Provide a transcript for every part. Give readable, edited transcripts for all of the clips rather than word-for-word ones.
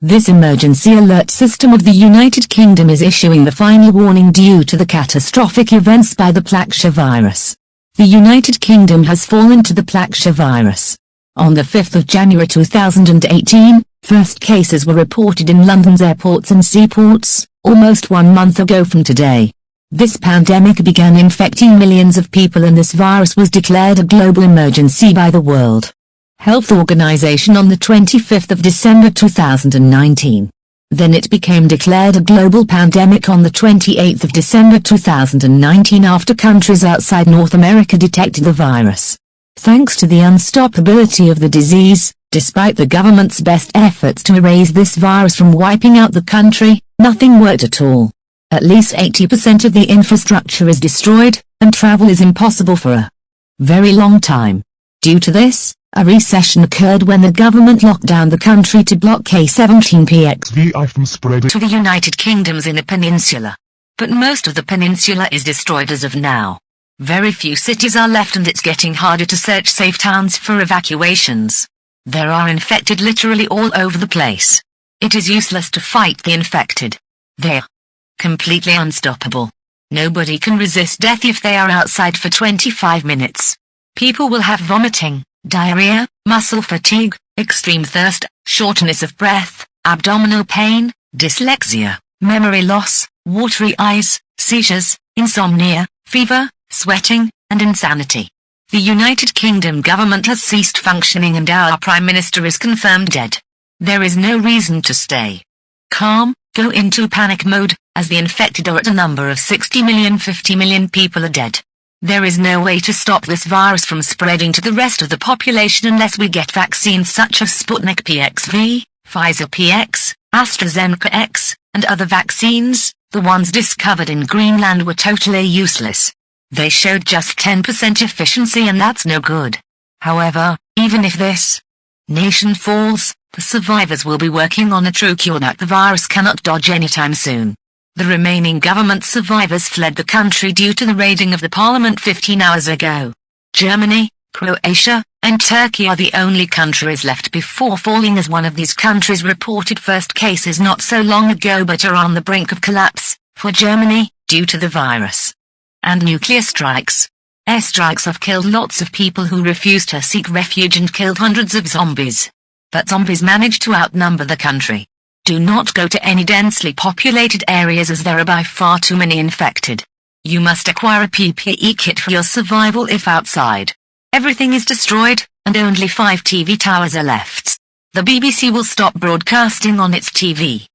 This emergency alert system of the United Kingdom is issuing the final warning due to the catastrophic events by the Plaksha virus. The United Kingdom has fallen to the Plaksha virus. On the 5th of January 2018, first cases were reported in London's airports and seaports, almost 1 month ago from today. This pandemic began infecting millions of people and this virus was declared a global emergency by the World Health Organization on the 25th of December 2019. Then it became declared a global pandemic on the 28th of December 2019 after countries outside North America detected the virus. Thanks to the unstoppability of the disease, despite the government's best efforts to erase this virus from wiping out the country, nothing worked at all. At least 80% of the infrastructure is destroyed, and travel is impossible for a very long time. Due to this, a recession occurred when the government locked down the country to block K17PXVI from spreading to the United Kingdom's inner peninsula. But most of the peninsula is destroyed as of now. Very few cities are left and it's getting harder to search safe towns for evacuations. There are infected literally all over the place. It is useless to fight the infected. They're completely unstoppable. Nobody can resist death if they are outside for 25 minutes. People will have vomiting, diarrhea, muscle fatigue, extreme thirst, shortness of breath, abdominal pain, dyslexia, memory loss, watery eyes, seizures, insomnia, fever, sweating, and insanity. The United Kingdom government has ceased functioning and our Prime Minister is confirmed dead. There is no reason to stay calm, go into panic mode, as the infected are at a number of 60 million. 50 million people are dead. There is no way to stop this virus from spreading to the rest of the population unless we get vaccines such as Sputnik PXV, Pfizer PX, AstraZeneca X, and other vaccines. The ones discovered in Greenland were totally useless. They showed just 10% efficiency and that's no good. However, even if this nation falls, the survivors will be working on a true cure that the virus cannot dodge anytime soon. The remaining government survivors fled the country due to the raiding of the parliament 15 hours ago. Germany, Croatia, and Turkey are the only countries left before falling as one of these countries reported first cases not so long ago but are on the brink of collapse, for Germany, due to the virus. And nuclear strikes. Airstrikes have killed lots of people who refused to seek refuge and killed hundreds of zombies. But zombies managed to outnumber the country. Do not go to any densely populated areas as there are by far too many infected. You must acquire a PPE kit for your survival if outside. Everything is destroyed, and only 5 TV towers are left. The BBC will stop broadcasting on its TV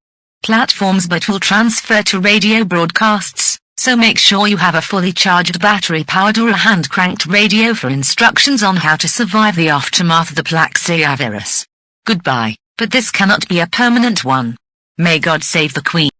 platforms but will transfer to radio broadcasts, so make sure you have a fully charged battery-powered or a hand-cranked radio for instructions on how to survive the aftermath of the Plaksha virus. Goodbye. But this cannot be a permanent one. May God save the Queen.